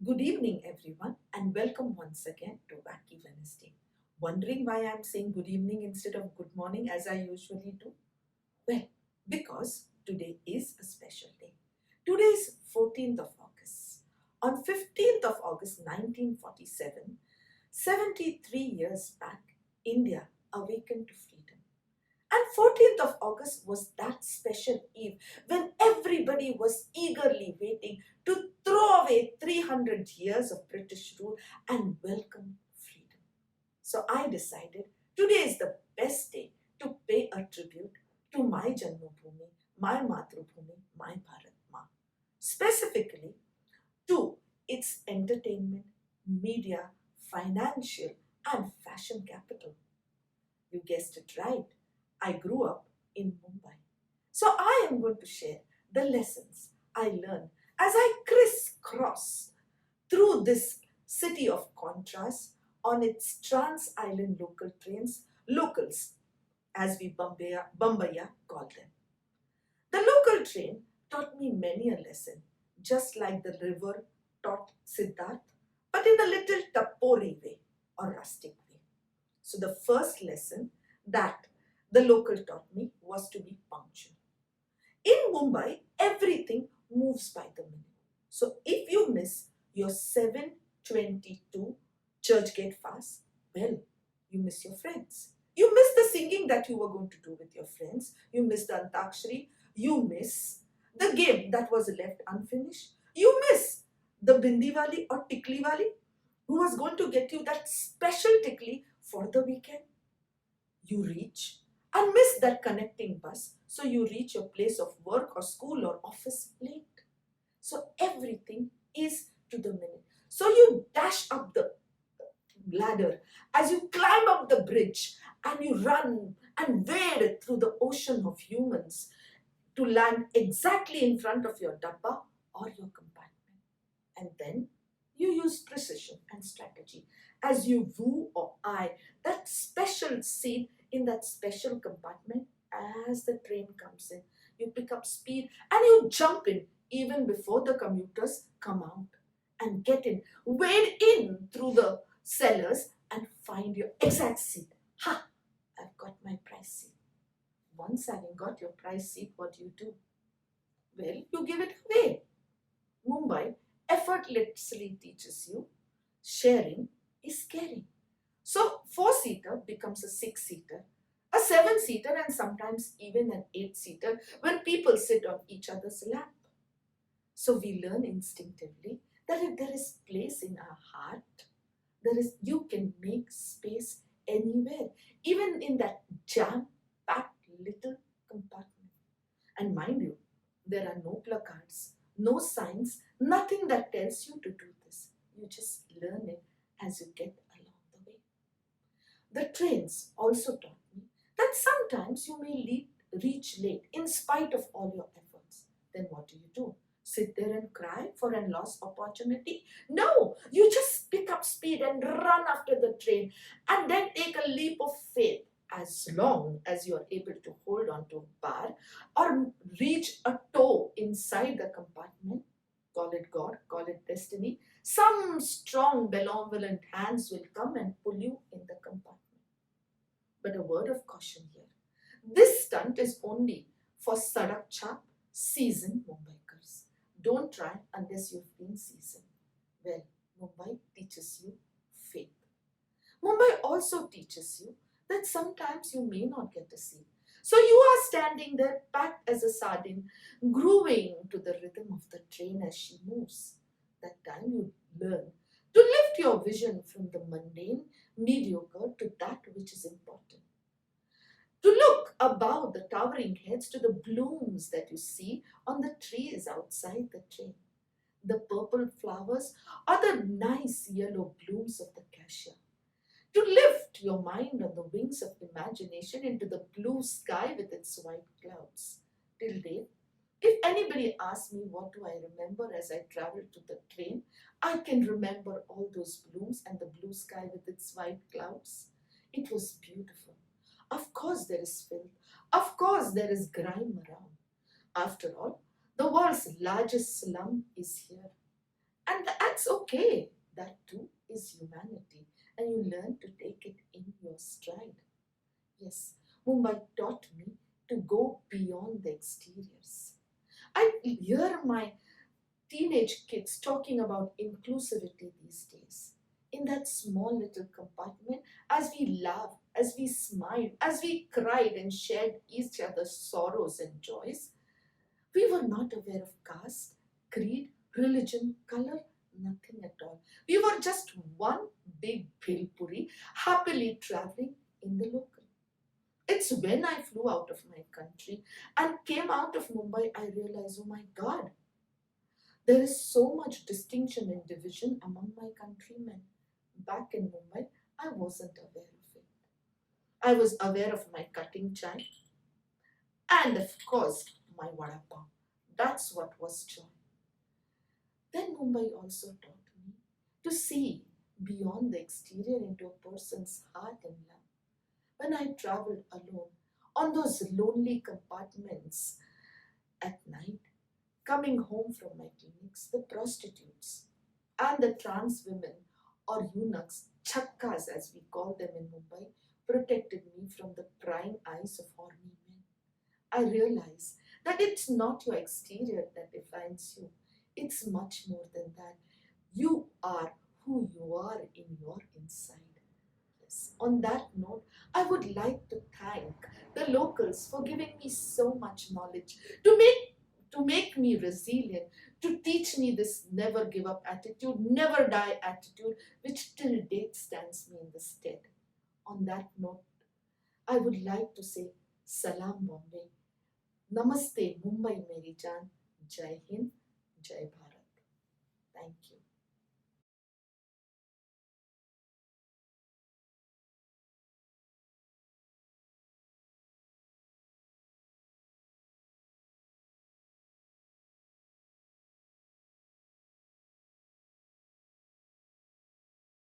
Good evening, everyone, and welcome once again to Wacky Wednesday. Wondering why I'm saying good evening instead of good morning as I usually do? Well, because today is a special day. Today is 14th of August. On 15th of August 1947, 73 years back, India awakened to freedom. And 14th of August was that special eve when everybody was eagerly waiting to throw away 300 years of British rule and welcome freedom. So I decided today is the best day to pay a tribute to my Janmabhoomi, my Matrubhumi, my Bharat Ma. Specifically to its entertainment, media, financial, and fashion capital. You guessed it right. I grew up in Mumbai. So I am going to share the lessons I learned as I crisscross through this city of contrast on its trans-island local trains, locals as we Bombaya call them. The local train taught me many a lesson, just like the river taught Siddharth, but in a little tapori way or rustic way. So the first lesson that the local taught me was to be punctual. In Mumbai, everything moves by the minute. So if you miss your 7:22 Churchgate fast, well, you miss your friends. You miss the singing that you were going to do with your friends. You miss the Antakshari. You miss the game that was left unfinished. You miss the Bindiwali or Tikliwali who was going to get you that special tikli for the weekend. You reach and miss that connecting bus, so you reach your place of work or school or office late. So everything is to the minute. So you dash up the ladder as you climb up the bridge and you run and wade through the ocean of humans to land exactly in front of your dabba or your compartment. And then you use precision and strategy as you woo or eye that special seat in that special compartment as the train comes in. You pick up speed and you jump in even before the commuters come out and get in, wade in through the cellars and find your exact seat. Ha! I've got my prize seat. Once having got your prize seat, what do? Well, you give it away. Mumbai effortlessly teaches you sharing is caring. So, four-seater becomes a six-seater, a seven-seater, and sometimes even an eight-seater when people sit on each other's lap. So, we learn instinctively that if there is place in our heart, you can make space anywhere, even in that jam-packed little compartment. And mind you, there are no placards, no signs, nothing that tells you to do this. You just learn it as you get along the way. The trains also taught me that sometimes you may reach late in spite of all your efforts. Then what do? Sit there and cry for a lost opportunity? No, you just pick up speed and run after the train and then take a leap of faith as long as you are able to hold on to a bar or reach a toe inside the compartment. Call it God, call it destiny. Some strong, benevolent hands will come and pull you in the compartment. But a word of caution here. This stunt is only for Sadak Chap seasoned Mumbaikars. Don't try unless you've been seasoned. Well, Mumbai teaches you faith. Mumbai also teaches you that sometimes you may not get a seat. So you are standing there packed as a sardine, grooving to the rhythm of the train as she moves. That time you learn to lift your vision from the mundane, mediocre to that which is important. To look above the towering heads to the blooms that you see on the trees outside the train. The purple flowers or the nice yellow blooms of the cassia. To lift your mind on the wings of imagination into the blue sky with its white clouds. Till date, if anybody asks me what do I remember as I travel to the train, I can remember all those blooms and the blue sky with its white clouds. It was beautiful. Of course there is filth. Of course there is grime around. After all, the world's largest slum is here. And at that's okay. That too is humanity, and you learn to take it in your stride. Yes, Mumbai taught me to go beyond the exteriors. I hear my teenage kids talking about inclusivity these days. In that small little compartment, as we laughed, as we smiled, as we cried and shared each other's sorrows and joys, we were not aware of caste, creed, religion, color, nothing at all. We were just one big bhilpuri happily traveling in the local. It's when I flew out of my country and came out of Mumbai, I realized, oh my God, there is so much distinction and division among my countrymen. Back in Mumbai, I wasn't aware of it. I was aware of my cutting chai and, of course, my vada pav. That's what was joy. Then Mumbai also taught me to see beyond the exterior into a person's heart and love. When I traveled alone on those lonely compartments at night, coming home from my clinics, the prostitutes and the trans women or eunuchs, chakkas as we call them in Mumbai, protected me from the prying eyes of horny men. I realize that it's not your exterior that defines you. It's much more than that. You are who you are in your inside. Yes. On that note, I would like to thank the locals for giving me so much knowledge to make me resilient, to teach me this never give up attitude, never die attitude, which till date stands me in the stead. On that note, I would like to say Salam Bombay, Namaste Mumbai Meri Jaan, Jai Hind, Jai Bharat. Thank you.